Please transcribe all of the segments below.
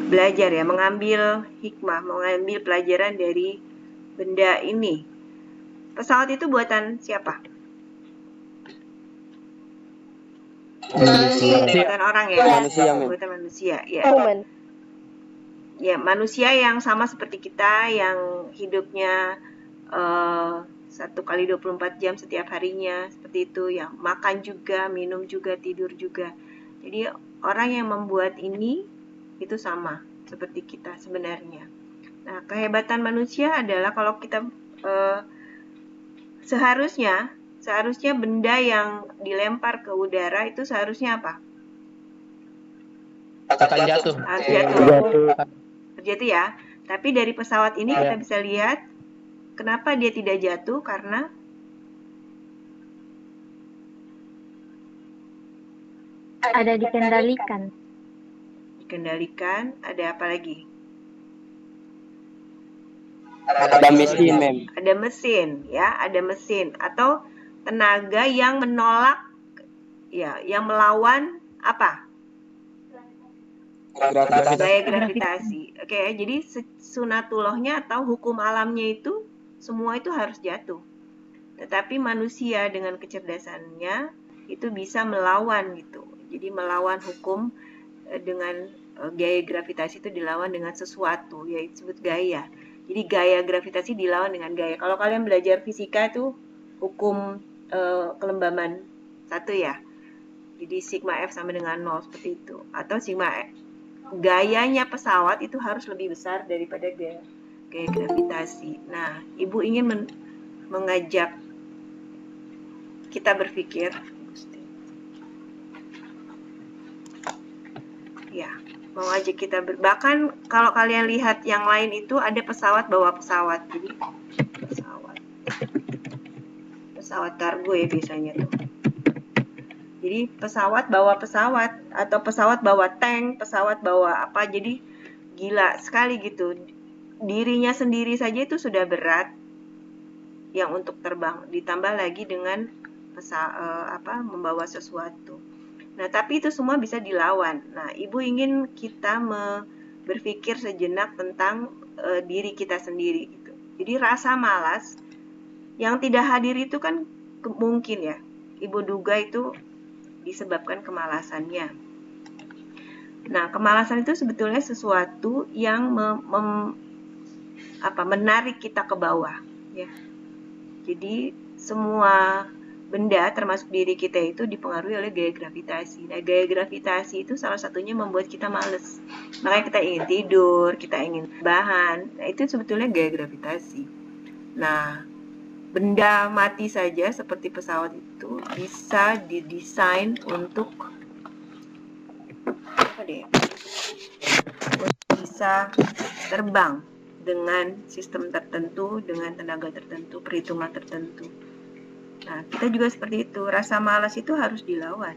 belajar ya, mengambil hikmah, mengambil pelajaran dari benda ini. Pesawat itu buatan siapa? Buatan orang ya? Manusia, buatan manusia ya. Human. Ya, manusia yang sama seperti kita, yang hidupnya 1 kali 24 jam setiap harinya, seperti itu, yang makan juga, minum juga, tidur juga. Jadi orang yang membuat ini itu sama seperti kita sebenarnya. Nah, kehebatan manusia adalah kalau kita seharusnya benda yang dilempar ke udara itu seharusnya apa? akan jatuh. Harus jatuh. Terjatuh ya. Tapi dari pesawat ini kita bisa lihat kenapa dia tidak jatuh, karena ada dikendalikan. Dikendalikan, ada apa lagi? Ada mesin, Mem. Ada mesin ya, ada mesin atau tenaga yang menolak ya, yang melawan apa? Gaya gravitasi. Oke, jadi sunatullahnya atau hukum alamnya itu semua itu harus jatuh. Tetapi manusia dengan kecerdasannya itu bisa melawan gitu. Jadi melawan hukum dengan gaya gravitasi itu dilawan dengan sesuatu, yaitu disebut gaya. Jadi gaya gravitasi dilawan dengan gaya. Kalau kalian belajar fisika itu hukum kelembaban 1 ya. Jadi sigma F sama dengan 0 seperti itu. Atau sigma F, gayanya pesawat itu harus lebih besar daripada gaya gravitasi. Nah, Ibu ingin mengajak kita berpikir, ya, mau ajak kita bahkan kalau kalian lihat yang lain itu ada pesawat bawa pesawat. Jadi pesawat kargo ya biasanya tuh. Jadi pesawat bawa pesawat, atau pesawat bawa tank, pesawat bawa apa, jadi gila sekali gitu. Dirinya sendiri saja itu sudah berat yang untuk terbang, ditambah lagi dengan membawa sesuatu. Nah, tapi itu semua bisa dilawan. Nah, Ibu ingin kita berpikir sejenak tentang diri kita sendiri gitu. Jadi rasa malas yang tidak hadir itu kan mungkin ya, Ibu duga itu disebabkan kemalasannya. Nah, kemalasan itu sebetulnya sesuatu yang menarik kita ke bawah ya. Jadi semua benda termasuk diri kita itu dipengaruhi oleh gaya gravitasi. Nah, gaya gravitasi itu salah satunya membuat kita males. Makanya kita ingin tidur, kita ingin bahan. Nah, itu sebetulnya gaya gravitasi. Nah, benda mati saja seperti pesawat itu bisa didesain untuk bisa terbang dengan sistem tertentu, dengan tenaga tertentu, perhitungan tertentu. Nah, kita juga seperti itu. Rasa malas itu harus dilawan.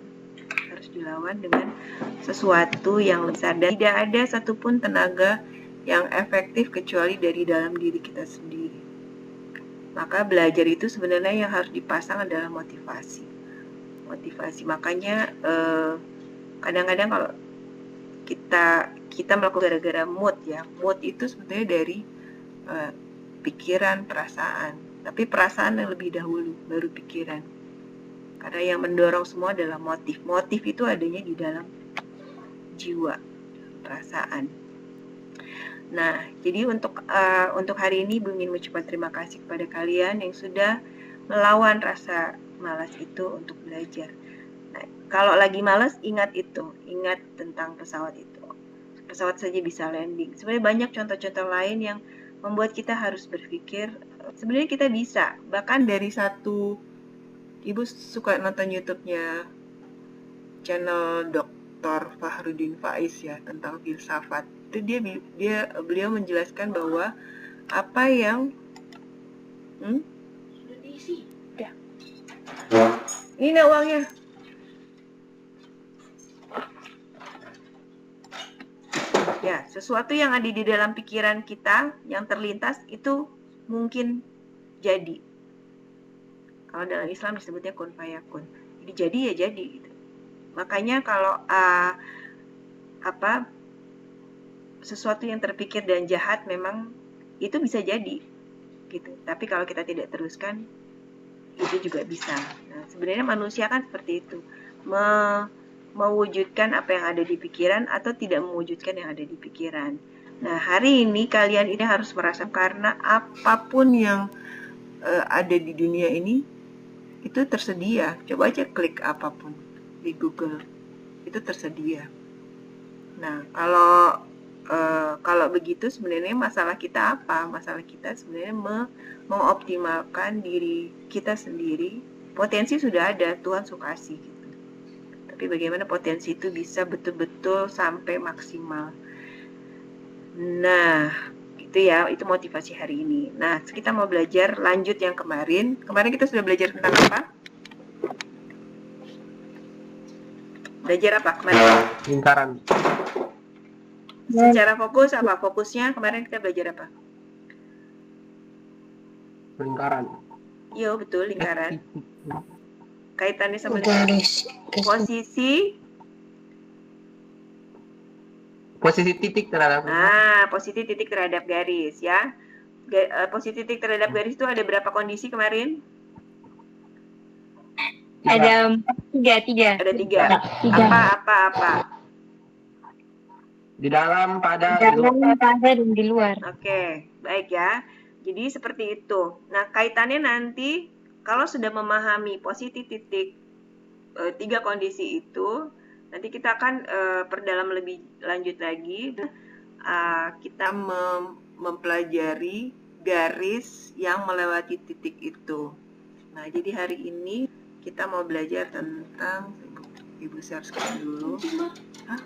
Harus dilawan dengan sesuatu yang besar. Dan tidak ada satupun tenaga yang efektif kecuali dari dalam diri kita sendiri. Maka belajar itu sebenarnya yang harus dipasang adalah motivasi. Makanya kadang-kadang kalau kita melakukan gara-gara mood ya. Mood itu sebenarnya dari pikiran, perasaan. Tapi perasaan yang lebih dahulu, baru pikiran. Karena yang mendorong semua adalah motif. Motif itu adanya di dalam jiwa, perasaan. Nah, jadi untuk hari ini Ibu ingin mengucapkan terima kasih kepada kalian yang sudah melawan rasa malas itu untuk belajar. Nah, kalau lagi malas, ingat tentang pesawat itu. Pesawat saja bisa landing. Sebenarnya banyak contoh-contoh lain yang membuat kita harus berpikir, sebenarnya kita bisa. Bahkan dari Ibu suka nonton YouTube-nya channel Dr. Fahrudin Faiz ya, tentang filsafat. Itu beliau menjelaskan bahwa apa yang ini nih uangnya. Ya, sesuatu yang ada di dalam pikiran kita yang terlintas itu mungkin jadi. Kalau dalam Islam disebutnya kun fayakun. Jadi ya jadi gitu. Makanya kalau apa sesuatu yang terpikir dan jahat memang itu bisa jadi gitu. Tapi kalau kita tidak teruskan itu juga bisa. Nah, sebenarnya manusia kan seperti itu. Mewujudkan apa yang ada di pikiran atau tidak mewujudkan yang ada di pikiran. Nah, hari ini kalian ini harus merasa karena apapun yang ada di dunia ini itu tersedia. Coba aja klik apapun di Google, itu tersedia. Nah, kalau begitu sebenarnya masalah kita apa? Masalah kita sebenarnya mengoptimalkan diri kita sendiri. Potensi sudah ada, Tuhan suka kasih gitu. Tapi bagaimana potensi itu bisa betul-betul sampai maksimal. Nah, itu ya, itu motivasi hari ini. Nah, kita mau belajar lanjut yang kemarin. Kemarin kita sudah belajar tentang apa? Belajar apa kemarin? Lingkaran. Secara fokus apa? Fokusnya kemarin kita belajar apa? Lingkaran. Iya, betul, lingkaran. Kaitannya sama Garis. Posisi titik terhadap posisi titik terhadap garis ya. Posisi titik terhadap garis itu ada berapa kondisi kemarin? Ada tiga. Ada tiga. Apa? di dalam, pada, Dalam, pada, dan di luar. Oke, baik ya. Jadi seperti itu. Nah, kaitannya nanti kalau sudah memahami posisi titik tiga kondisi itu, nanti kita akan perdalam lebih lanjut lagi. Kita mempelajari garis yang melewati titik itu. Nah, jadi hari ini kita mau belajar tentang Ibu share screen dulu.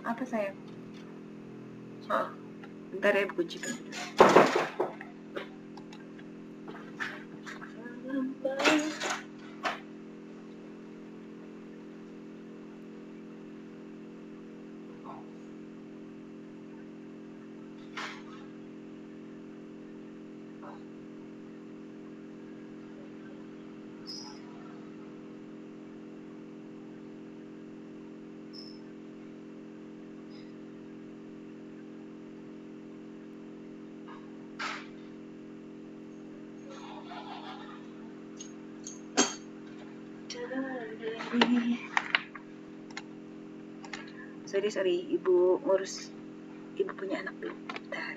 Apa sayang? Bentar ya, kuncikan. Sorry, Ibu ngurus. Ibu punya anak belum? Bentar.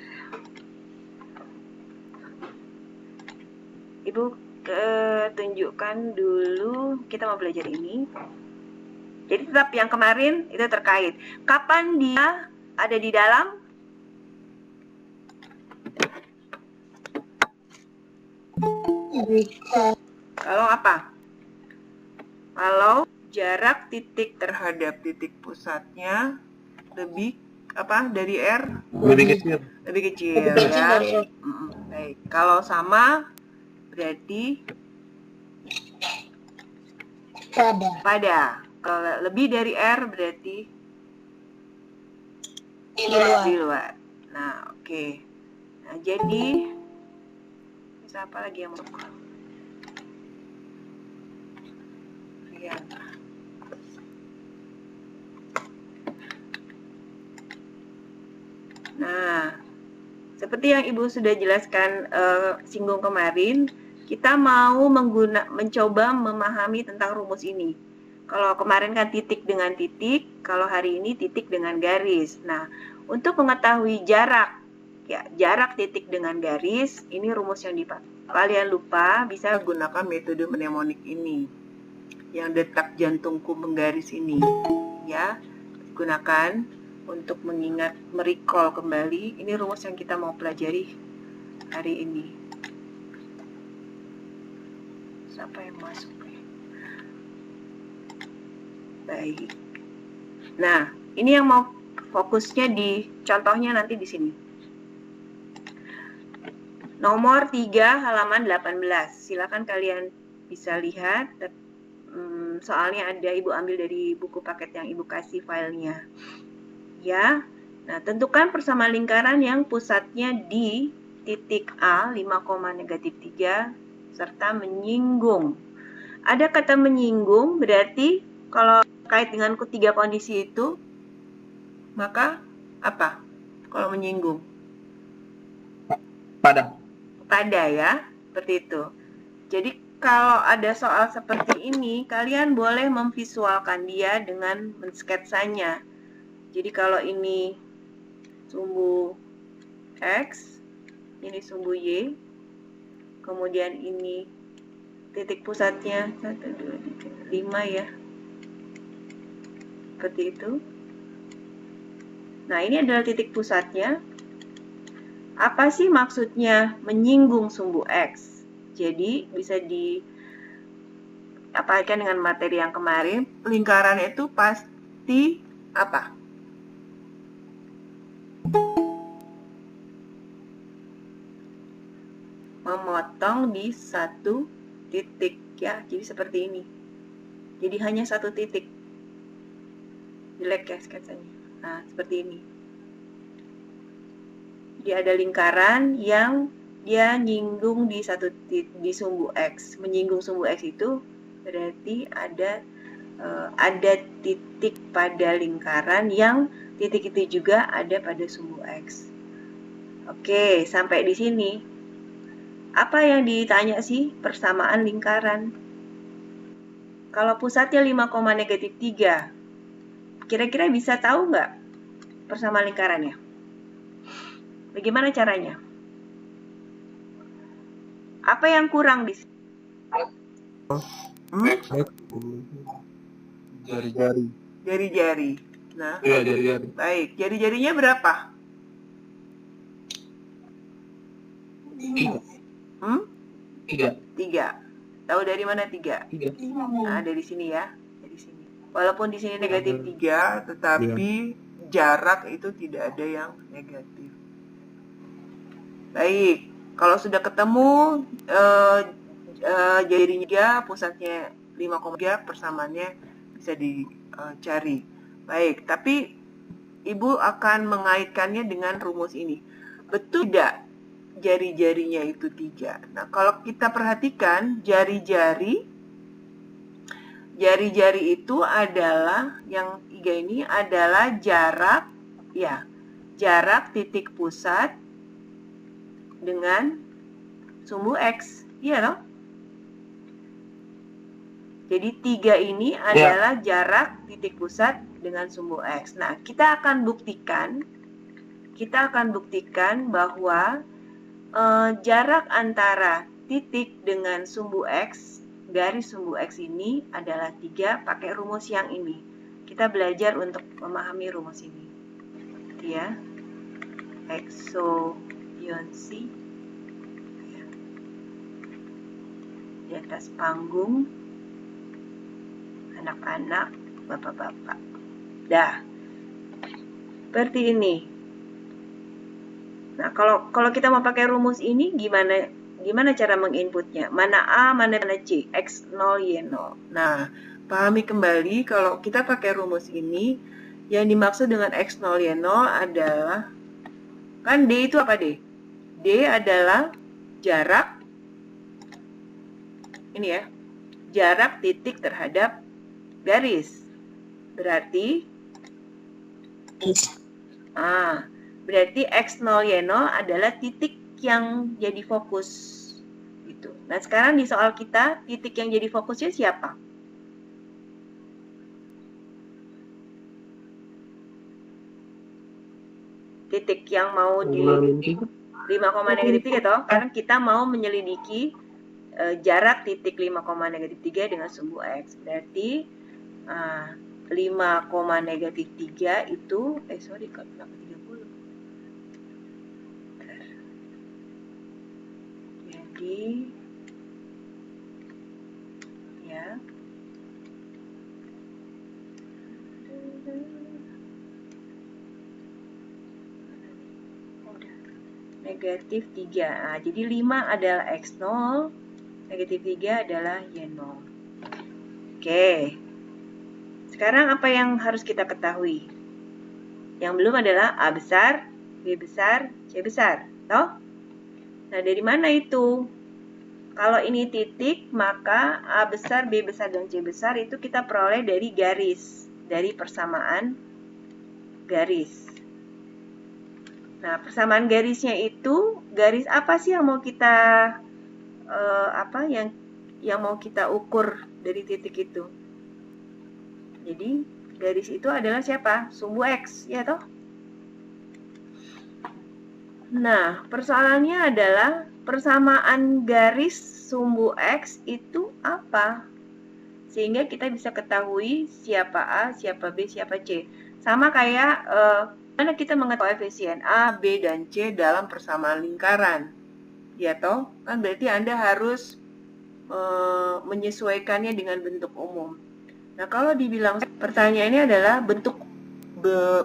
Ibu tunjukkan dulu, kita mau belajar ini. Jadi tetap yang kemarin itu terkait. Kapan dia ada di dalam? Kalau apa? Kalau jarak titik terhadap titik pusatnya lebih dari R? lebih kecil. Lebih kecil ya. Baik. Kalau sama berarti pada. Kalau lebih dari R berarti di luar. Nah, oke. Nah, jadi bisa apa lagi yang mau? Ya. Nah, seperti yang Ibu sudah jelaskan singgung kemarin, kita mau mencoba memahami tentang rumus ini. Kalau kemarin kan titik dengan titik, kalau hari ini titik dengan garis. Nah, untuk mengetahui jarak titik dengan garis, ini rumus yang dipakai. Kalian lupa bisa gunakan metode mnemonik ini, yang detak jantungku menggaris ini, ya, gunakan untuk mengingat, merecall kembali. Ini rumus yang kita mau pelajari hari ini. Siapa yang masuk? Baik. Nah, ini yang mau fokusnya di contohnya nanti di sini. Nomor 3 halaman 18. Silakan kalian bisa lihat. Soalnya ada Ibu ambil dari buku paket yang Ibu kasih filenya. Ya. Nah, tentukan persamaan lingkaran yang pusatnya di titik A 5,-3 serta menyinggung. Ada kata menyinggung berarti kalau terkait dengan ketiga kondisi itu, maka Apa? Kalau menyinggung. Pada. Pada ya, seperti itu. Jadi kalau ada soal seperti ini, kalian boleh memvisualkan dia dengan mensketsanya. Jadi kalau ini sumbu X, ini sumbu Y, kemudian ini titik pusatnya 1, 2, 3, 5 ya. Seperti itu. Nah, ini adalah titik pusatnya. Apa sih maksudnya menyinggung sumbu X? Jadi bisa diapaikan dengan materi yang kemarin. Lingkaran itu pasti apa? Memotong di satu titik ya. Jadi seperti ini. Jadi hanya satu titik. Jelek ya sketsanya. Nah, seperti ini. Dia ada lingkaran yang dia nyinggung di di sumbu X. Menyinggung sumbu X itu berarti ada titik pada lingkaran yang titik itu juga ada pada sumbu X. Oke, sampai di sini. Apa yang ditanya sih? Persamaan lingkaran. Kalau pusatnya 5,-3, kira-kira bisa tahu nggak persamaan lingkarannya? Bagaimana caranya? Apa yang kurang di sini? Jari-jari. Jari-jari. Nah, Iya, jari-jari. baik. Jari-jarinya berapa? 3. 3. Tahu dari mana 3? 3. Nah, dari sini ya. Dari sini. Walaupun di sini negatif 3, tetapi jarak itu tidak ada yang negatif. Baik. Kalau sudah ketemu jarinya pusatnya 5,3, persamaannya bisa dicari. Baik, tapi Ibu akan mengaitkannya dengan rumus ini. Betul tidak jari-jarinya itu 3? Nah, kalau kita perhatikan jari-jari itu adalah yang 3 ini adalah jarak ya, jarak titik pusat dengan sumbu X. Iya loh. Jadi 3 ini adalah jarak titik pusat dengan sumbu X. Nah, kita akan buktikan bahwa jarak antara titik dengan sumbu X, garis sumbu X ini adalah 3 pakai rumus yang ini. Kita belajar untuk memahami rumus ini. Ya. Eksofionsi di atas panggung anak-anak, bapak-bapak. Dah. Seperti ini. Nah, kalau kita mau pakai rumus ini gimana cara menginputnya? Mana A, mana C? X0, Y0. Nah, pahami kembali kalau kita pakai rumus ini, yang dimaksud dengan X0, Y0 adalah, kan D itu apa D? D adalah jarak, ini ya, jarak titik terhadap garis. Berarti berarti X0, Y0 adalah titik yang jadi fokus gitu. Nah, sekarang di soal kita, titik yang jadi fokusnya siapa? Titik yang mau di 5,-3 toh, karena kita mau menyelidiki jarak titik 5,-3 dengan sumbu X. Berarti 5,-3 itu kenapa 30? Jadi ya, negatif 3. Nah, jadi 5 adalah X0, negatif 3 adalah Y0. Oke. Sekarang apa yang harus kita ketahui? Yang belum adalah A besar, B besar, C besar. Toh? Nah, dari mana itu? Kalau ini titik, maka A besar, B besar, dan C besar itu kita peroleh dari garis. Dari persamaan garis. Nah, persamaan garisnya itu garis apa sih yang mau kita yang mau kita ukur dari titik itu? Jadi garis itu adalah siapa? Sumbu X, ya toh? Nah, persoalannya adalah persamaan garis sumbu X itu apa? Sehingga kita bisa ketahui siapa A, siapa B, siapa C. Sama kayak mana kita mengetahui koefisien A, B, dan C dalam persamaan lingkaran. Ya toh? Kan berarti Anda harus menyesuaikannya dengan bentuk umum. Nah, kalau dibilang pertanyaannya adalah bentuk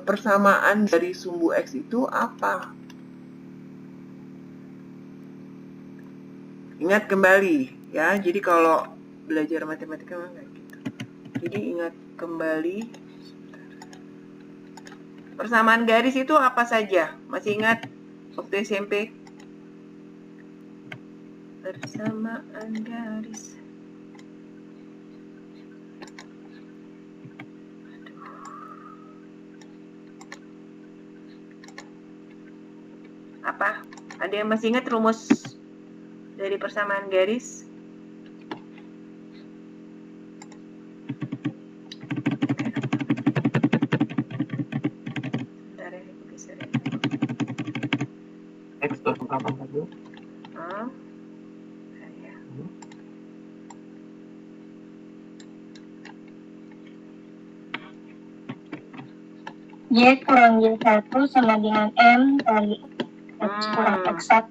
persamaan dari sumbu X itu apa? Ingat kembali ya, jadi kalau belajar matematika kayak gitu. Jadi ingat kembali persamaan garis itu apa saja? Masih ingat waktu SMP? Persamaan garis. Apa? Ada yang masih ingat rumus dari persamaan garis? Bentar ya, aku geser ya. X plus 81. Ya. Y kurang Y1 sama dengan M kali X kurang X1.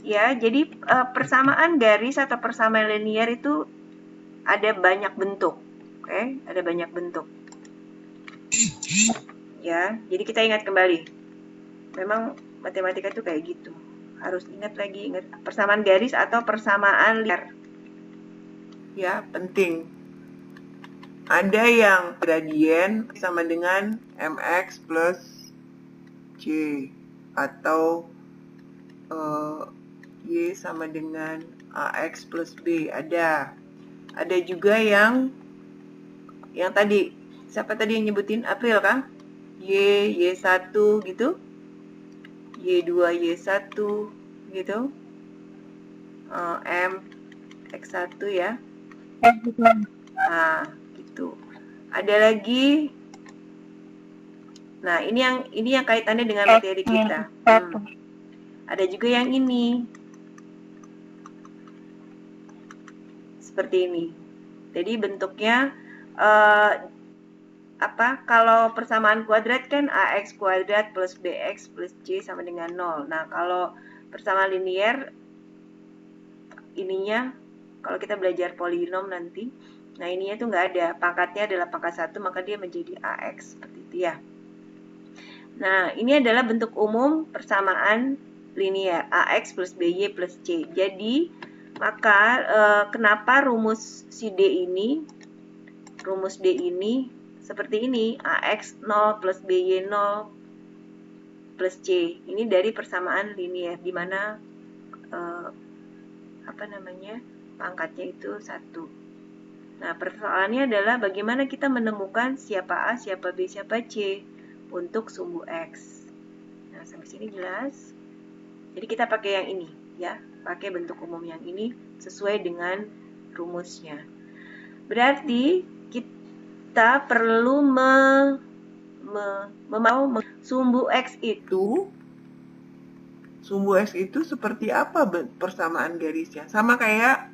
Ya, jadi persamaan garis atau persamaan linear itu ada banyak bentuk. Oke, ada banyak bentuk. Ya, jadi kita ingat kembali. Memang matematika itu kayak gitu. Harus ingat lagi, ingat persamaan garis atau persamaan linear. Ya, penting. Ada yang gradien sama dengan mx plus c atau y sama dengan ax plus b. Ada juga yang tadi, siapa tadi yang nyebutin? April kan? Y1 gitu, Y2, Y1 gitu, M, X1 ya. Nah, gitu. Ada lagi. Nah, ini yang kaitannya dengan materi kita. Ada juga yang ini. Seperti ini. Jadi bentuknya kalau persamaan kuadrat kan ax kuadrat plus bx plus c sama dengan 0. Nah, kalau persamaan linear ininya, kalau kita belajar polinom nanti, nah ininya tuh nggak ada, pangkatnya adalah pangkat 1, maka dia menjadi ax, seperti itu ya. Nah, ini adalah bentuk umum persamaan linear, ax plus by plus c. Jadi, maka kenapa rumus si D ini seperti ini, ax 0 plus by 0 plus c. Ini dari persamaan linear, di mana pangkatnya itu 1. Nah, persoalannya adalah bagaimana kita menemukan siapa A, siapa B, siapa C untuk sumbu X. Nah, sampai sini jelas. Jadi kita pakai yang ini ya, pakai bentuk umum yang ini sesuai dengan rumusnya. Berarti kita perlu sumbu X itu seperti apa persamaan garisnya? Sama kayak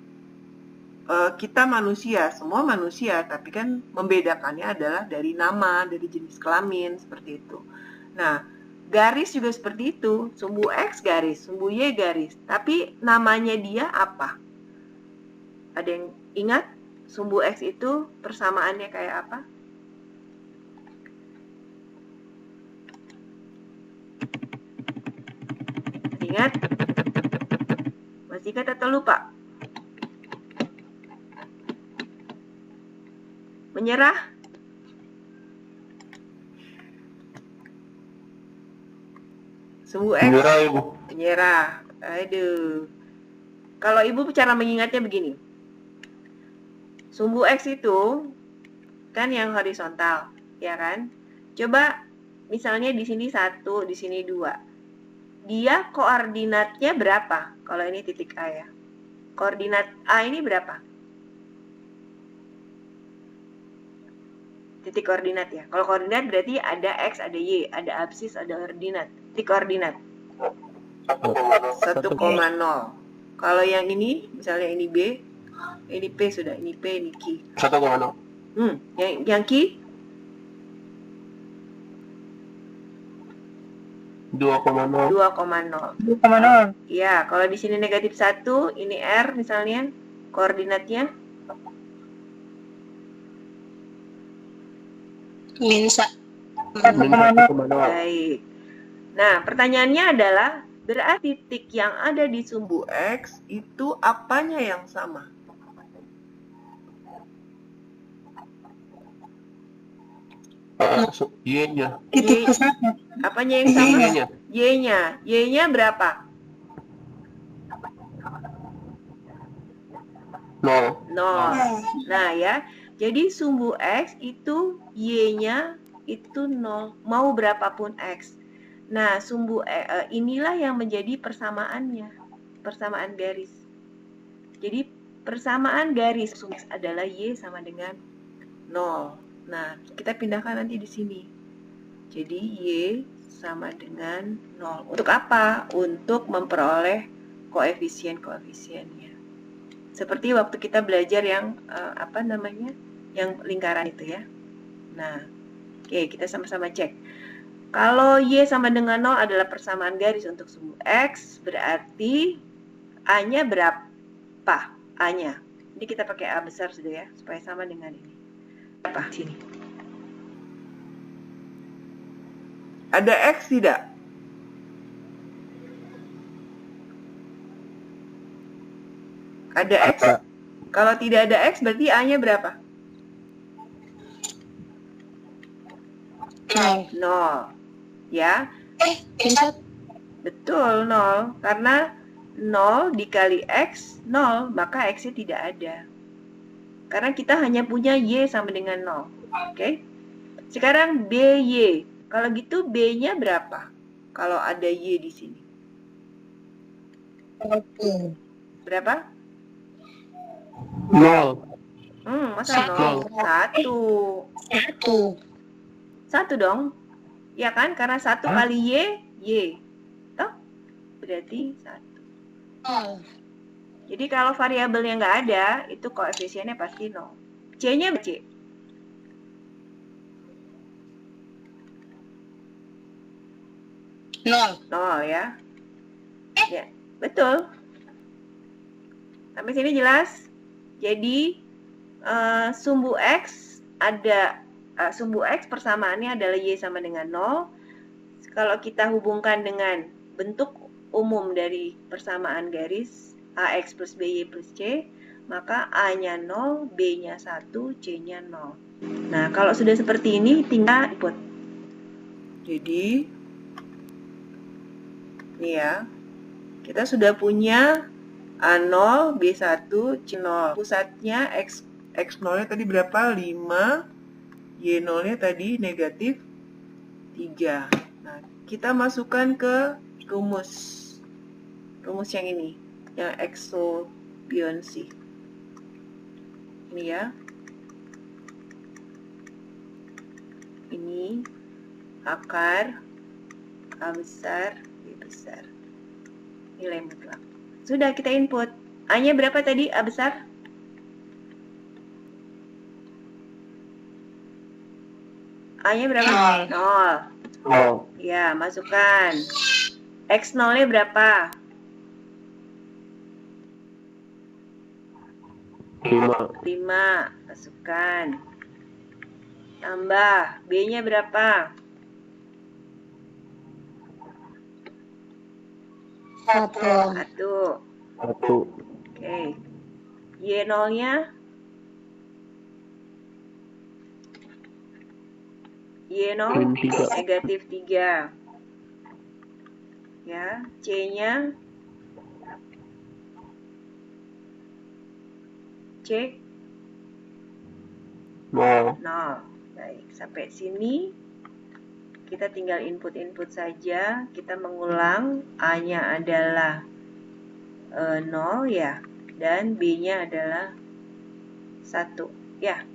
kita manusia, semua manusia, tapi kan membedakannya adalah dari nama, dari jenis kelamin, seperti itu. Nah, garis juga seperti itu, sumbu X garis, sumbu Y garis, tapi namanya dia apa? Ada yang ingat sumbu X itu persamaannya kayak apa? Ingat? Masih ingat atau lupa? Menyerah? Sumbu X? Menyerah, Ibu. Menyerah. Aduh. Kalau Ibu cara mengingatnya begini. Sumbu X itu kan yang horizontal, ya kan? Coba misalnya di sini 1, di sini 2. dia koordinatnya berapa? Kalau ini titik A ya. Koordinat A ini berapa? Titik koordinat ya. Kalau koordinat berarti ada X, ada Y, ada absis, ada ordinat. Titik koordinat 1,0. Kalau yang ini, misalnya ini B, ini P sudah, ini P, ini Q. 1,0. Yang Q? 2,0. 2,0. 2,0. Ya, kalau di sini negatif 1, ini R misalnya, koordinatnya Minus 1,0. baik. Nah, pertanyaannya adalah, berarti titik yang ada di sumbu X itu apanya yang sama? Y-nya. Titik pusatnya. Apanya yang sama? Y-nya. Y-nya. Y-nya berapa? 0. 0. Nah ya, jadi sumbu X itu Y-nya itu 0. Mau berapapun X. Nah, sumbu inilah yang menjadi persamaannya. Persamaan garis. Jadi, persamaan garis sumbu X adalah Y sama dengan 0. Nah, kita pindahkan nanti di sini. Jadi, Y sama dengan 0. Untuk apa? Untuk memperoleh koefisien-koefisiennya. Seperti waktu kita belajar yang yang lingkaran itu ya. Nah, oke, kita sama-sama cek. Kalau Y sama dengan 0 adalah persamaan garis untuk sumbu X, berarti A-nya berapa? A-nya. Ini kita pakai A besar sudah ya, supaya sama dengan ini. Berapa? Sini. Ada X tidak? Ada X? Kalau tidak ada X, berarti A-nya berapa? 0. Ya. Insert. Betul, 0. Karena 0 dikali X, 0. Maka X-nya tidak ada. Karena kita hanya punya Y sama dengan 0. Oke? Sekarang BY. Kalau gitu B-nya berapa? Kalau ada Y di sini. Berapa? 0. Masa 0? 1. 1 dong. Ya kan? Karena 1 kali Y. Toh? Berarti 1. Jadi kalau variabelnya nggak ada, itu koefisiennya pasti 0. C-nya berapa, C? 0 ya. Ya, betul. Sampai sini jelas? Jadi sumbu X ada sumbu X persamaannya adalah Y sama dengan 0. Kalau kita hubungkan dengan bentuk umum dari persamaan garis AX plus BY plus C, maka A-nya 0, B-nya 1, C-nya 0. Nah, kalau sudah seperti ini, tinggal input. Jadi, ini ya, kita sudah punya A0, B1, C0. Pusatnya X0-nya tadi berapa? 5. Y0-nya tadi negatif 3. Nah, kita masukkan ke rumus yang ini, yang eksobionsi. Ini ya. Ini akar A besar, B besar. Nilai mutlak. Sudah kita input. A-nya berapa tadi? A besar? A-nya berapa? 0. Ya, masukkan. X0-nya berapa? 5. Masukkan. Tambah. B-nya berapa? 1. Oke. Y0-nya? Y0 negatif 3. Ya, C-nya? C? 0. Baik, sampai sini kita tinggal input saja. Kita mengulang, A-nya adalah 0 ya, dan B-nya adalah 1 ya.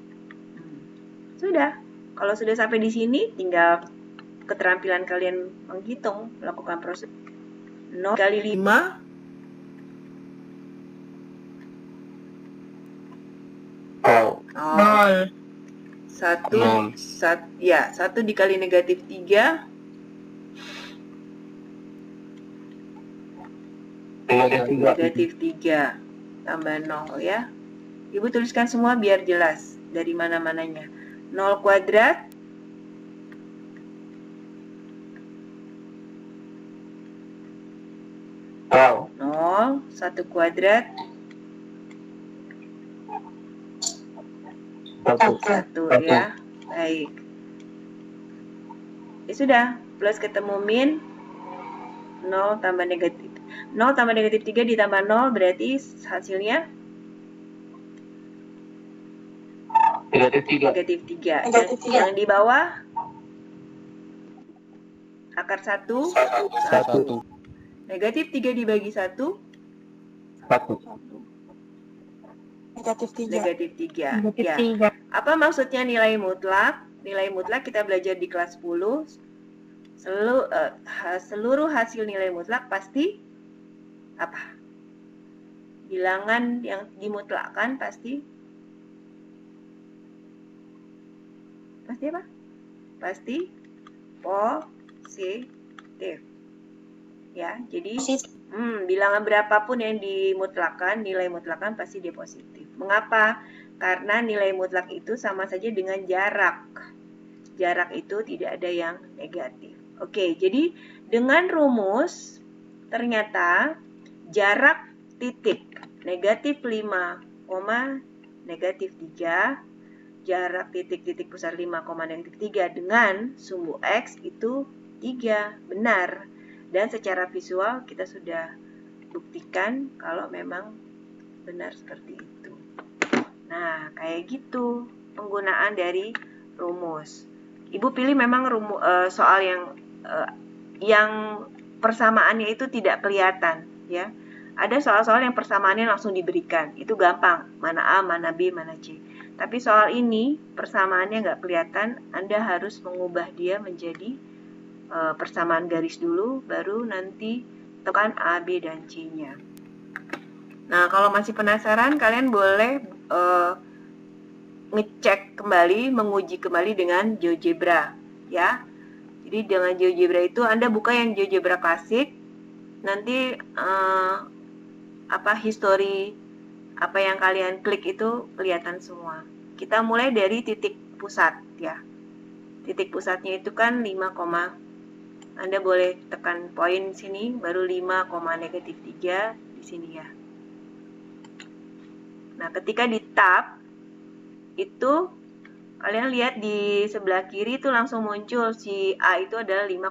Sudah. Kalau sudah sampai di sini, tinggal keterampilan kalian menghitung, melakukan proses 0 kali 5. Nol. 1 dikali negatif 3 negatif 3 tambah 0 ya. Ibu tuliskan semua biar jelas dari mana-mananya. 0 kuadrat Nol. 0, 1 kuadrat 1 ya. Baik. Ya sudah, plus ketemu min 0 tambah negatif 3 ditambah 0 berarti hasilnya negatif 3. Yang di bawah akar 1 1. negatif 3 dibagi 1 1. Negatif 3. negatif 3 Negatif ya. 3. Apa maksudnya nilai mutlak? Nilai mutlak kita belajar di kelas 10. Seluruh hasil nilai mutlak pasti apa? Bilangan yang dimutlakkan pasti apa? Pasti positif. Ya, jadi bilangan berapapun yang dimutlakkan, nilai mutlakkan pasti dia positif. Mengapa? Karena nilai mutlak itu sama saja dengan jarak. Jarak itu tidak ada yang negatif. Oke, jadi dengan rumus ternyata jarak titik negatif 5, negatif 3, jarak titik pusat 5, negatif 3 dengan sumbu X itu 3, benar. Dan secara visual kita sudah buktikan kalau memang benar seperti itu. Nah, kayak gitu penggunaan dari rumus. Ibu pilih memang soal yang persamaannya itu tidak kelihatan ya. Ada soal-soal yang persamaannya langsung diberikan, itu gampang, mana A, mana B, mana C. Tapi soal ini persamaannya nggak kelihatan, Anda harus mengubah dia menjadi persamaan garis dulu, baru nanti tekan A, B, dan C-nya. Nah, kalau masih penasaran, kalian boleh ngecek kembali, menguji kembali dengan GeoGebra, ya. Jadi dengan GeoGebra itu Anda buka yang GeoGebra klasik, nanti history apa yang kalian klik itu kelihatan semua. Kita mulai dari titik pusat, ya. Titik pusatnya itu kan 5, Anda boleh tekan poin sini, baru 5, negatif 3 di sini ya. Nah, ketika di tab, itu kalian lihat di sebelah kiri itu langsung muncul si A itu adalah 5,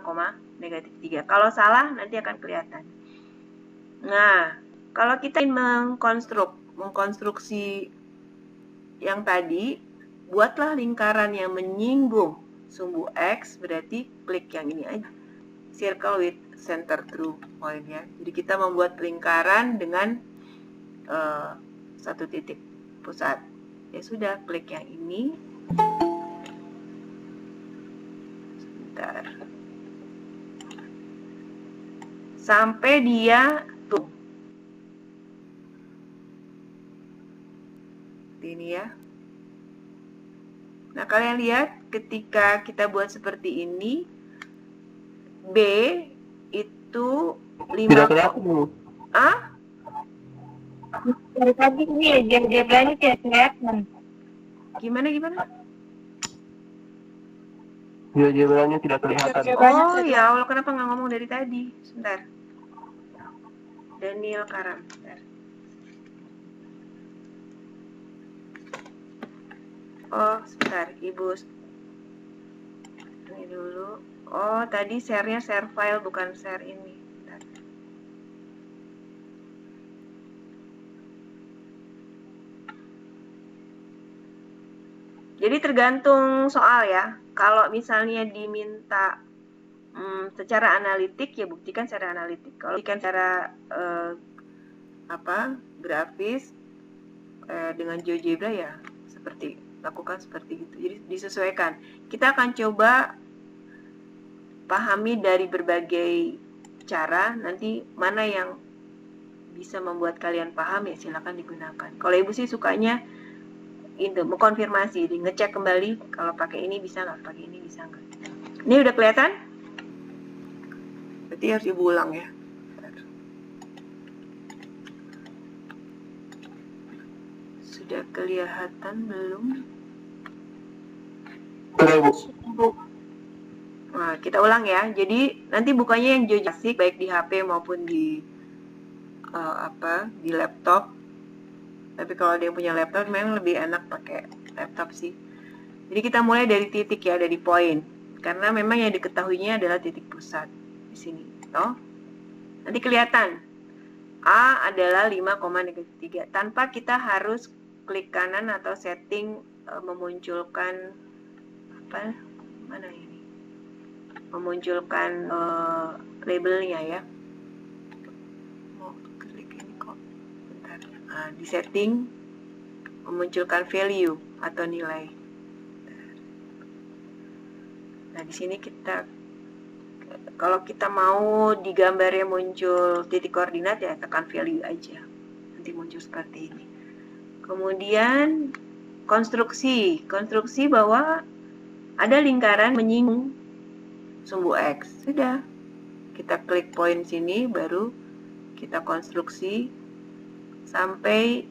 negatif 3. Kalau salah, nanti akan kelihatan. Nah, kalau kita ingin mengkonstruksi yang tadi, buatlah lingkaran yang menyinggung sumbu X, berarti klik yang ini aja. Circle with center through point ya. Jadi kita membuat lingkaran dengan satu titik pusat. Ya sudah, klik yang ini. Sebentar. Sampai dia tuh. Ini ya. Nah, kalian lihat ketika kita buat seperti ini, B itu 5. Tidak kelihatan. Dari tadi ini GeoGebra-nya tidak kelihatan. Gimana? GeoGebra-nya tidak kelihatan. Oh ya Allah, kenapa nggak ngomong dari tadi? Sebentar. Daniel Karam. Sebentar. Oh, sebentar, Ibu. Ini dulu. Oh, tadi share-nya share file, bukan share ini. Bentar. Jadi tergantung soal ya. Kalau misalnya diminta secara analitik ya buktikan secara analitik. Kalau buktikan secara grafis dengan GeoGebra ya lakukan seperti itu. Jadi disesuaikan. Kita akan coba pahami dari berbagai cara, nanti mana yang bisa membuat kalian paham ya silakan digunakan. Kalau ibu sih sukanya itu mengkonfirmasi, ngecek kembali kalau pakai ini bisa nggak, pakai ini bisa nggak. Ini udah kelihatan? Berarti harus ibu ulang ya. Sudah kelihatan belum? Sudah, Bu. Nah, kita ulang ya. Jadi nanti bukanya yang GeoGebra baik di HP maupun di di laptop. Tapi kalau dia punya laptop memang lebih enak pakai laptop sih. Jadi kita mulai dari titik ya, dari poin. Karena memang yang diketahuinya adalah titik pusat di sini. Nanti kelihatan A adalah 5,3 tanpa kita harus klik kanan atau setting memunculkan mana ini? Memunculkan labelnya ya. Mau klik ini kok. Bentar. Di setting memunculkan value atau nilai. Nah, di sini kalau kita mau di gambarnya muncul titik koordinat ya tekan value aja. Nanti muncul seperti ini. Kemudian konstruksi bahwa ada lingkaran menyinggung sumbu X. Sudah. Kita klik poin sini baru kita konstruksi sampai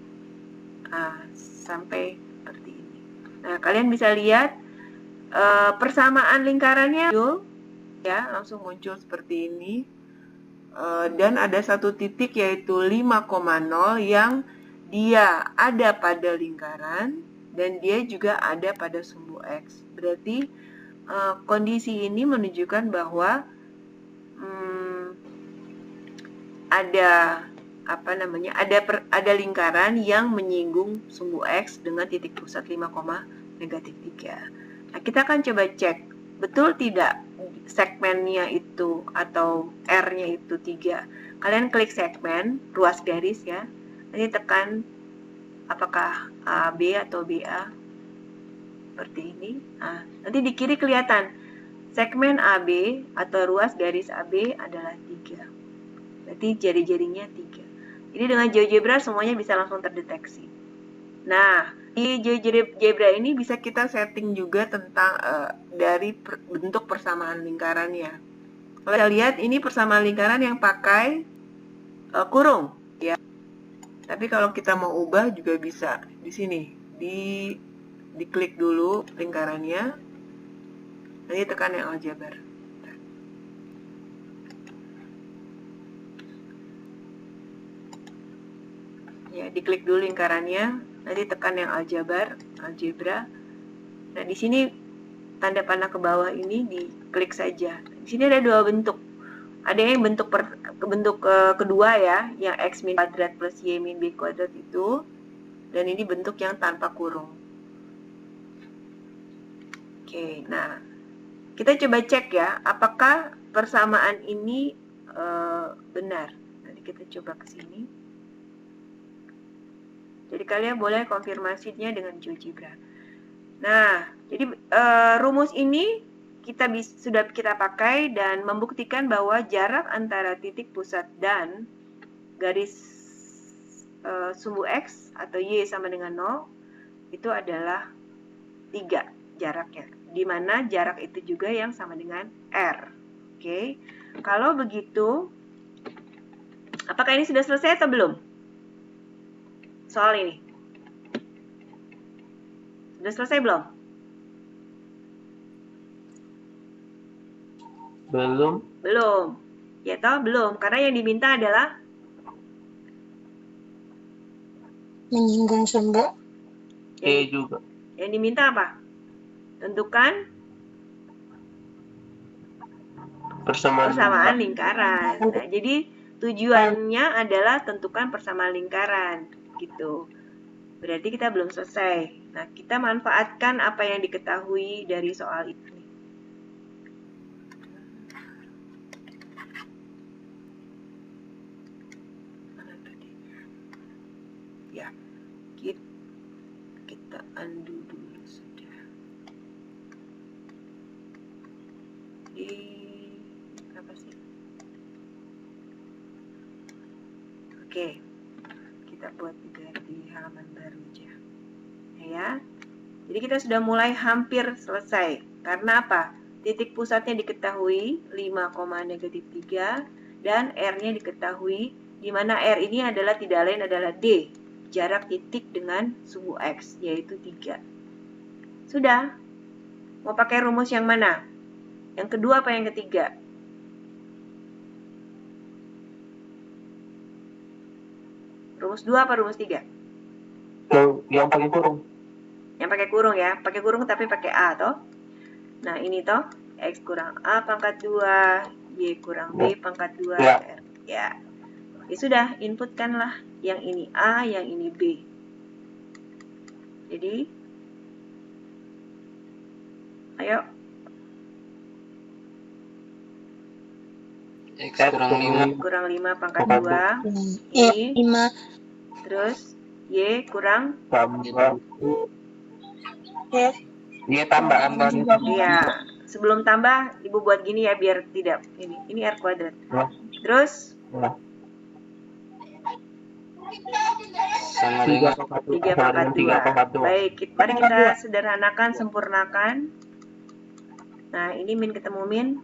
seperti ini. Nah, kalian bisa lihat persamaan lingkarannya ya langsung muncul seperti ini. Dan ada satu titik yaitu 5,0 yang dia ada pada lingkaran dan dia juga ada pada sumbu X. Berarti kondisi ini menunjukkan bahwa ada lingkaran yang menyinggung sumbu X dengan titik pusat 5,3. Nah, kita akan coba cek betul tidak segmennya itu atau R-nya itu 3. Kalian klik segmen, ruas garis ya. Nanti tekan apakah AB atau BA seperti ini. Nah, nanti di kiri kelihatan segmen AB atau ruas garis AB adalah 3. Berarti jari-jarinya 3. Jadi dengan GeoGebra semuanya bisa langsung terdeteksi. Nah, di GeoGebra ini bisa kita setting juga tentang dari bentuk persamaan lingkarannya. Kalau kita lihat ini persamaan lingkaran yang pakai kurung ya. Tapi kalau kita mau ubah juga bisa di sini. Diklik dulu lingkarannya. Nanti tekan yang aljabar. Ya, diklik dulu lingkarannya, nanti tekan yang aljabar, algebra. Nah, di sini tanda panah ke bawah ini diklik saja. Di sini ada dua bentuk. Ada yang bentuk kedua ya, yang x min kuadrat plus y min b kuadrat itu. Dan ini bentuk yang tanpa kurung. Oke, nah kita coba cek ya, apakah persamaan ini benar. Nanti kita coba ke sini. Jadi kalian boleh konfirmasinya dengan GeoGebra. Nah, jadi rumus ini sudah kita pakai dan membuktikan bahwa jarak antara titik pusat dan garis sumbu X atau Y sama dengan 0 itu adalah 3 jaraknya. Di mana jarak itu juga yang sama dengan R. Oke. Kalau begitu, apakah ini sudah selesai atau belum? Soal ini. Sudah selesai belum? Belum. Belum. Ya toh belum, karena yang diminta adalah menyinggung sumbu. E juga. Yang diminta apa? Tentukan persamaan lingkaran. Nah, jadi tujuannya adalah tentukan persamaan lingkaran gitu. Berarti kita belum selesai. Nah, kita manfaatkan apa yang diketahui dari soal ini. ya. Kita undo dulu sudah. Di apa sih? Oke, kita buat juga di halaman baru aja. Ya, jadi kita sudah mulai hampir selesai. Karena apa? Titik pusatnya diketahui 5,-3 dan R-nya diketahui, di mana R ini adalah tidak lain adalah D, jarak titik dengan suhu X, yaitu 3. Sudah. Mau pakai rumus yang mana? Yang kedua apa yang ketiga? Rumus 2 apa rumus 3? Yang pakai kurung. Yang pakai kurung ya. Pakai kurung tapi pakai A toh. Nah, ini toh X kurang A pangkat 2, Y kurang B pangkat 2, Ya. R. Ya. Ya sudah, inputkanlah yang ini A, yang ini B. Jadi, ayo. X kurang 5. Kurang 5 pangkat 2. Iya, Ini, 5. terus Y kurang, Tambah. Ya. Dia tambah kan. iya. Sebelum tambah, Ibu buat gini ya biar tidak ini R kuadrat. Ya. Terus Ya. Sama 3 pangkat 2. Baik, mari kita sederhanakan, sempurnakan. Nah, ini min ketemu min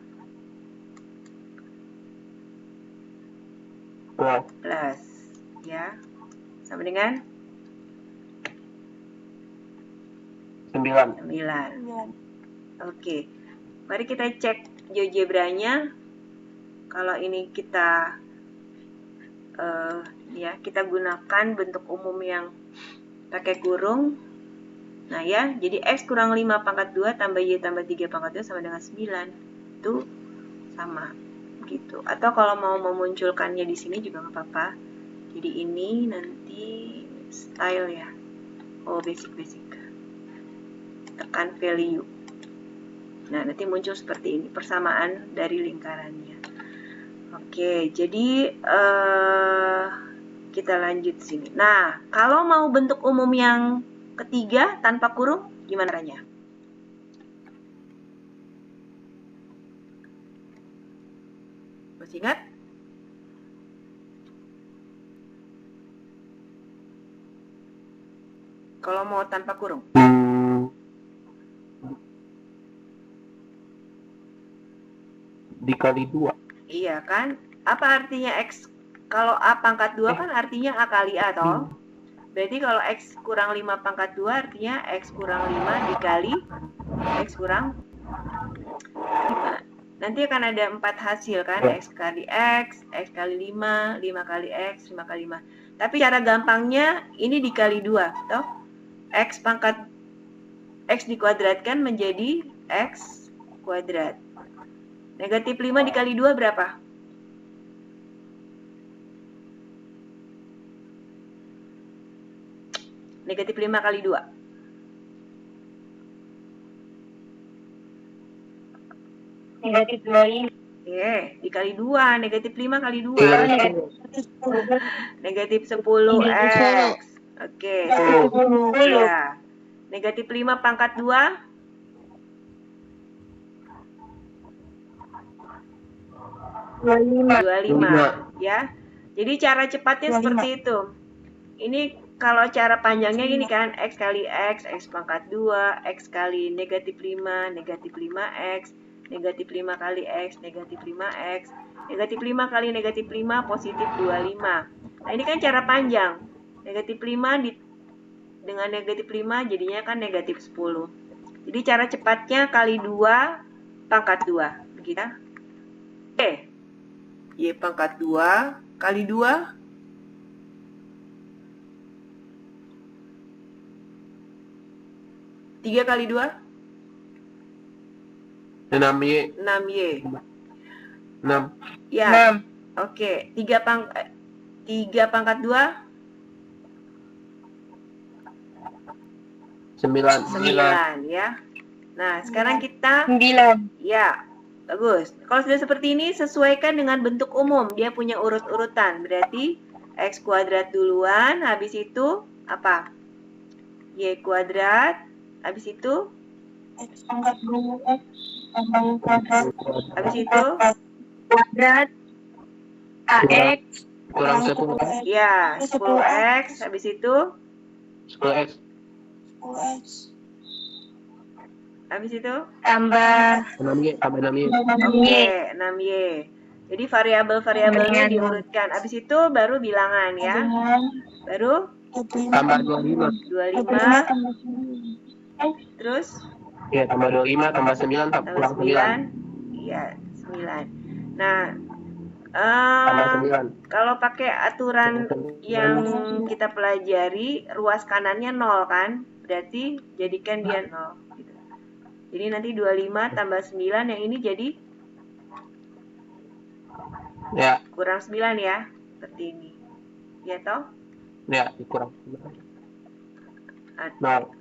plus, ya, sama dengan 9. Oke, mari kita cek GeoGebra-nya. Kalau ini kita ya, kita gunakan bentuk umum yang pakai kurung. Nah ya, jadi X kurang 5 pangkat 2 tambah Y tambah 3 pangkat 2 sama dengan 9. Itu sama gitu. Atau kalau mau memunculkannya di sini juga nggak apa-apa. Jadi ini nanti style ya. Oh, basic. Tekan value. Nah, nanti muncul seperti ini, persamaan dari lingkarannya. Oke, jadi kita lanjut sini. Nah, kalau mau bentuk umum yang ketiga tanpa kurung, gimana caranya? Masih ingat? Kalau mau tanpa kurung. Dikali 2. Iya kan? Apa artinya X? Kalau A pangkat 2 kan artinya A kali A toh? Berarti kalau X kurang 5 pangkat 2 artinya X kurang 5 dikali X kurang 5. Nanti akan ada 4 hasil kan? X kali X, X kali 5, 5 kali X, 5 kali 5. Tapi cara gampangnya ini dikali 2 toh? X pangkat X dikuadratkan menjadi X kuadrat. Negatif 5 dikali 2 berapa? Negatif 5 kali 2. Negatif 25. Oke, dikali 2. Negatif 5 kali 2. Negatif 10 X. Oke. Ya. Negatif 5 pangkat 2. 25. Ya. Jadi cara cepatnya 25. seperti itu. Ini kalau cara panjangnya gini kan, X kali X, X pangkat 2, X kali negatif 5, negatif 5X, negatif 5 kali X, negatif 5X, negatif 5 kali negatif 5, positif 25. Nah ini kan cara panjang. Negatif 5 dengan negatif 5 jadinya kan negatif 10. Jadi cara cepatnya kali 2 pangkat 2. Begitu. Oke. Y pangkat 2 kali 2. 3 kali 2? 6Y. 6Y. 6. Ya. Oke. 3 pangkat 2? 9 ya. Nah, sekarang kita 9. ya, bagus. Kalau sudah seperti ini sesuaikan dengan bentuk umum. Dia punya urut-urutan. Berarti X kuadrat duluan, habis itu apa? Y kuadrat, habis itu X pangkat 2X tambah Y kuadrat habis itu kuadrat AX Kurang 10. ya 10X, habis itu 10x. 10X habis itu tambah 6y tambah 6y. oke 6Y. Jadi variabel-variabelnya diurutkan. Habis itu baru bilangan ya. Baru Tambah 25. 25 terus Ya, tambah 25 tambah 9 tambah kurang 9. 9. Iya, 9. Nah, Tambah 9. kalau pakai aturan yang kita pelajari, ruas kanannya 0 kan? Berarti jadikan dia 0 gitu. Jadi nanti 25 tambah 9 yang ini jadi Ya, kurang 9 ya. Seperti ini. Ya toh? ya, kurang 9. Atau,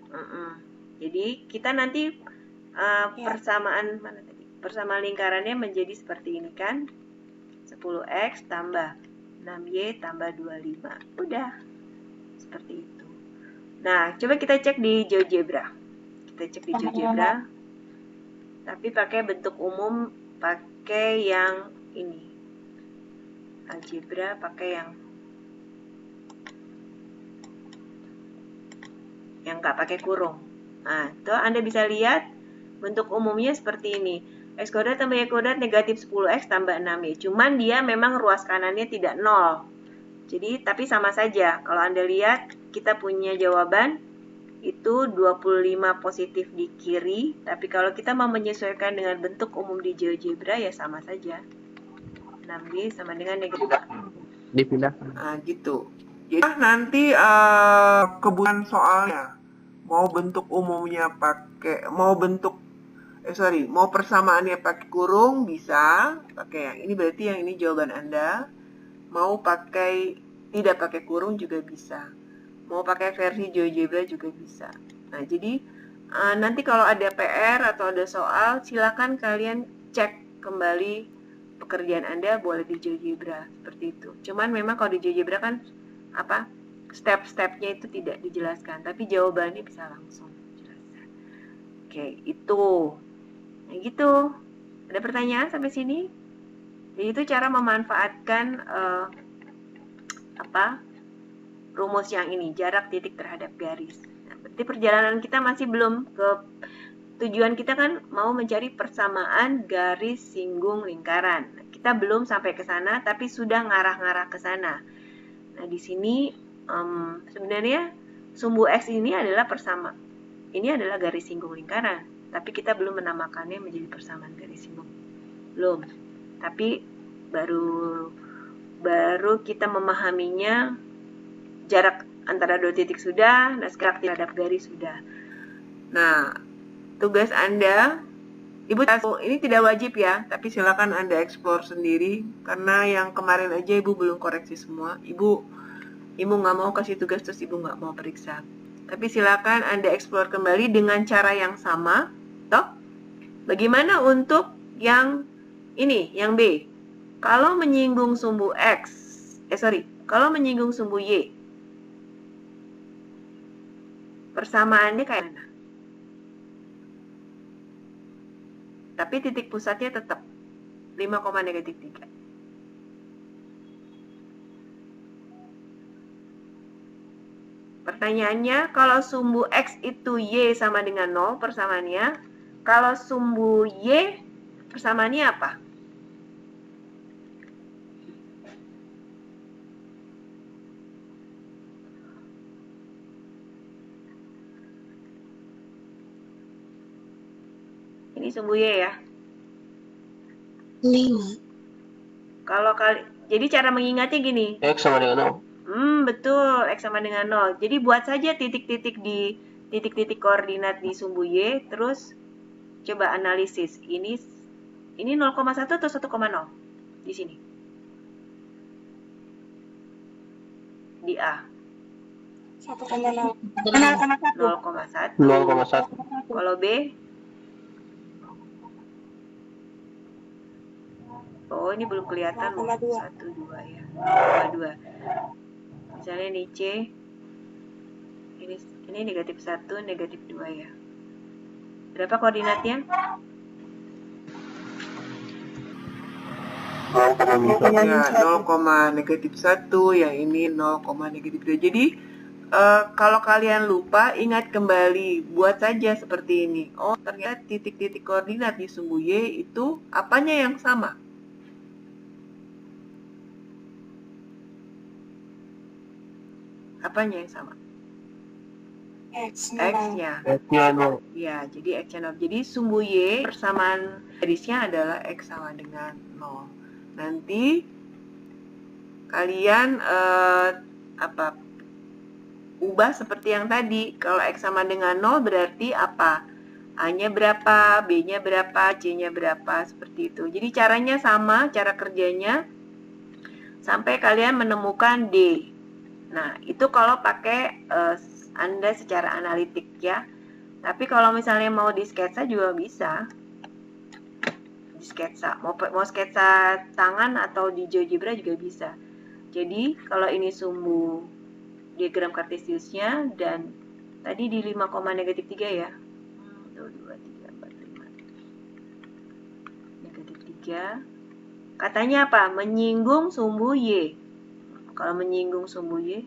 jadi kita nanti persamaan mana tadi? Persamaan lingkarannya menjadi seperti ini kan? 10X tambah 6Y tambah 25. Udah. Seperti itu. Nah, coba kita cek di GeoGebra. Kita cek di GeoGebra. Tapi pakai bentuk umum, pakai yang ini. Algebra pakai yang nggak pakai kurung. Nah, itu Anda bisa lihat bentuk umumnya seperti ini. X kuadrat tambah Y kuadrat negatif 10X tambah 6Y. Cuman dia memang ruas kanannya tidak 0. Jadi, tapi sama saja. Kalau Anda lihat, kita punya jawaban itu 25 positif di kiri. Tapi kalau kita mau menyesuaikan dengan bentuk umum di GeoGebra, ya sama saja. 6Y sama dengan negatif. Dipindah. Nah, gitu. Jadi nanti kebutuhan soalnya mau bentuk umumnya pakai mau persamaannya pakai kurung bisa pakai yang ini, berarti yang ini jawaban Anda. Mau pakai tidak pakai kurung juga bisa, mau pakai versi GeoGebra juga bisa. Nah, jadi nanti kalau ada PR atau ada soal, silakan kalian cek kembali pekerjaan Anda, boleh di GeoGebra seperti itu. Cuman memang kalau di GeoGebra kan step-stepnya itu tidak dijelaskan, tapi jawabannya bisa langsung dijelaskan. Oke, itu. Nah, gitu. Ada pertanyaan sampai sini? Jadi itu cara memanfaatkan rumus yang ini, jarak titik terhadap garis. Nah, berarti perjalanan kita masih belum ke tujuan kita kan mau mencari persamaan garis singgung lingkaran. Nah, kita belum sampai ke sana, tapi sudah ngarah-ngarah ke sana. Nah, di sini sebenarnya sumbu X ini adalah ini adalah garis singgung lingkaran, tapi kita belum menamakannya menjadi persamaan garis singgung. Belum. Tapi baru kita memahaminya, jarak antara dua titik sudah, nah sekarang terhadap garis sudah. Nah, tugas Anda, Ibu tahu ini tidak wajib ya, tapi silakan Anda explore sendiri, karena yang kemarin aja Ibu belum koreksi semua. Ibu nggak mau kasih tugas terus Ibu nggak mau periksa. Tapi silakan Anda explore kembali dengan cara yang sama, toh. Bagaimana untuk yang ini, yang B? Kalau menyinggung sumbu kalau menyinggung sumbu Y, persamaannya kayak mana? Tapi titik pusatnya tetap 5,-3. Pertanyaannya, kalau sumbu X itu Y sama dengan 0 persamaannya, kalau sumbu Y persamaannya apa? Ini sumbu Y ya. 5. Jadi cara mengingatnya gini. X sama dengan 0. Betul, X sama dengan 0. Jadi buat saja titik-titik koordinat di sumbu Y, terus coba analisis. Ini 0,1 atau 1,0 di sini? Di A. 1,0. 0,1. 0,1. Kalau B? Oh, ini belum kelihatan. 0,2. 1, 2 ya. 0,2. Misalnya ini C, ini negatif 1, negatif 2 ya. Berapa koordinatnya? 0, negatif 1, yang ini 0, negatif 2. Jadi kalau kalian lupa, ingat kembali, buat saja seperti ini. Oh, ternyata titik-titik koordinat di sumbu Y itu apanya yang sama? Apanya yang sama? X-nya. X-nya 0. Ya, jadi X-nya 0. Jadi sumbu Y persamaan garisnya adalah X sama dengan 0. Nanti kalian ubah seperti yang tadi. Kalau X sama dengan 0 berarti apa? A-nya berapa, B-nya berapa, C-nya berapa, seperti itu. Jadi caranya sama, cara kerjanya sampai kalian menemukan D. Nah, itu kalau pakai Anda secara analitik ya. Tapi kalau misalnya mau di sketsa juga bisa. Di sketsa, mau sketsa tangan atau di GeoGebra juga bisa. Jadi, kalau ini sumbu diagram kartesiusnya dan tadi di 5, negatif 3 ya. 1, 2, 3, 4, 5. Negatif 3. Katanya apa? Menyinggung sumbu Y. Kalau menyinggung sumbu Y,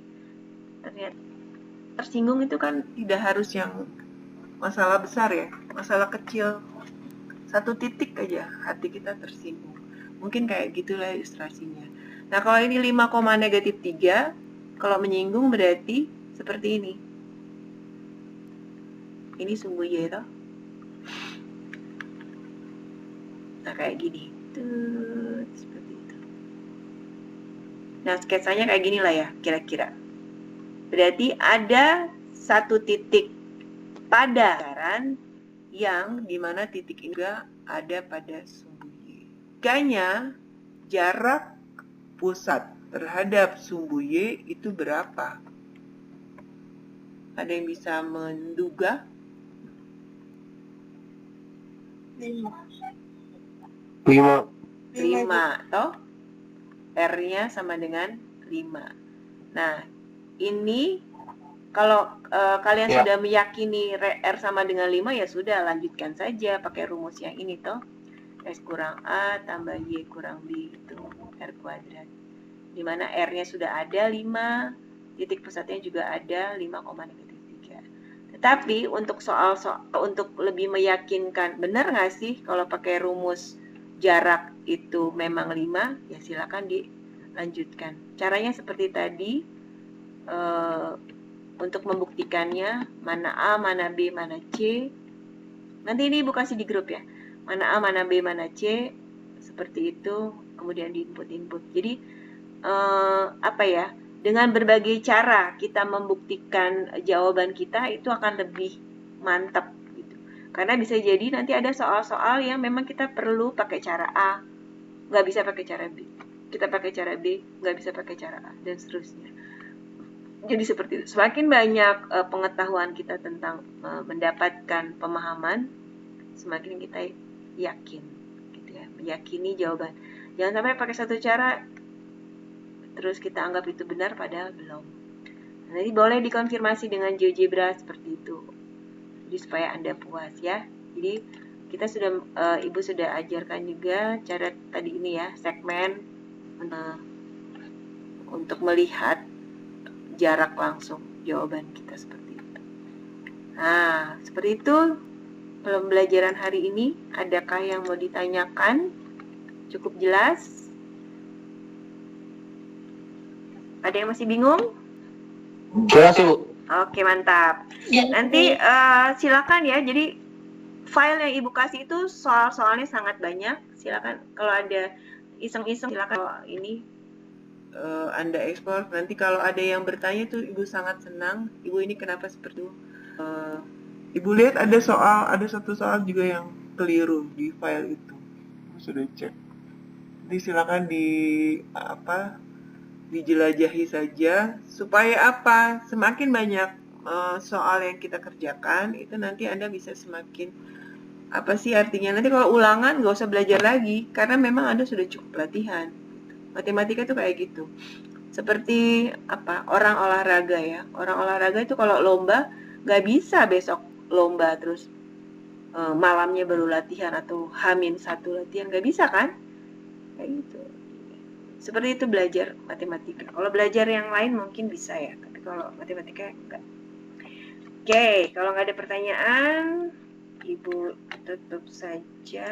ternyata tersinggung itu kan tidak harus yang masalah besar ya. Masalah kecil. 1 titik aja hati kita tersinggung. Mungkin kayak gitulah ilustrasinya. Nah, kalau ini 5, negatif 3, kalau menyinggung berarti seperti ini. Ini sumbu Y toh. Nah, kayak gini. Tuh, seperti itu. Nah, sketsanya kayak gini lah ya, kira-kira. Berarti ada 1 titik pada lingkaran yang dimana titik ini juga ada pada sumbu Y. Makanya jarak pusat terhadap sumbu Y itu berapa? Ada yang bisa menduga? 5 toh? R-nya sama dengan 5. Nah, ini kalau kalian sudah meyakini R sama dengan 5, ya sudah, lanjutkan saja pakai rumus yang ini toh. S kurang A tambah Y kurang B itu R kuadrat. Dimana R-nya sudah ada 5, titik pusatnya juga ada 5, negatif 3. Tetapi untuk untuk lebih meyakinkan, benar nggak sih kalau pakai rumus jarak itu memang 5, ya silakan dilanjutkan. Caranya seperti tadi, untuk membuktikannya, mana A, mana B, mana C. Nanti ini Ibu kasih di grup ya. Mana A, mana B, mana C. Seperti itu, kemudian di input. Jadi, apa ya, dengan berbagai cara kita membuktikan jawaban kita itu akan lebih mantap gitu. Karena bisa jadi nanti ada soal-soal yang memang kita perlu pakai cara A, nggak bisa pakai cara B. Kita pakai cara B, nggak bisa pakai cara A, dan seterusnya. Jadi seperti itu. Semakin banyak pengetahuan kita tentang mendapatkan pemahaman, semakin kita yakin, gitu ya, meyakini jawaban. Jangan sampai pakai satu cara, terus kita anggap itu benar padahal belum. Nanti boleh dikonfirmasi dengan GeoGebra seperti itu. Jadi supaya Anda puas ya. Jadi kita sudah, Ibu sudah ajarkan juga cara tadi ini ya, segmen untuk melihat jarak langsung jawaban kita seperti itu. Nah, seperti itu pembelajaran hari ini. Adakah yang mau ditanyakan? Cukup jelas? Ada yang masih bingung? Jelas, Bu. Oke, mantap. Nanti silakan ya. Jadi file yang Ibu kasih itu soal-soalnya sangat banyak. Silakan kalau ada iseng-iseng, silakan. Kalau ini Anda ekspor. Nanti kalau ada yang bertanya tuh Ibu sangat senang. Ibu ini kenapa seperti itu? Ibu lihat ada satu soal juga yang keliru di file itu. Sudah cek. Jadi silakan dijelajahi saja supaya apa? Semakin banyak soal yang kita kerjakan, itu nanti Anda bisa semakin apa sih artinya? Nanti kalau ulangan nggak usah belajar lagi karena memang Anda sudah cukup latihan. Matematika itu kayak gitu. Seperti apa? Orang olahraga ya. Orang olahraga itu kalau lomba nggak bisa besok lomba terus malamnya baru latihan atau H-1 latihan, nggak bisa kan? Kayak gitu. Seperti itu belajar matematika. Kalau belajar yang lain mungkin bisa ya, tapi kalau matematika enggak. Oke, kalau nggak ada pertanyaan, Ibu tutup saja.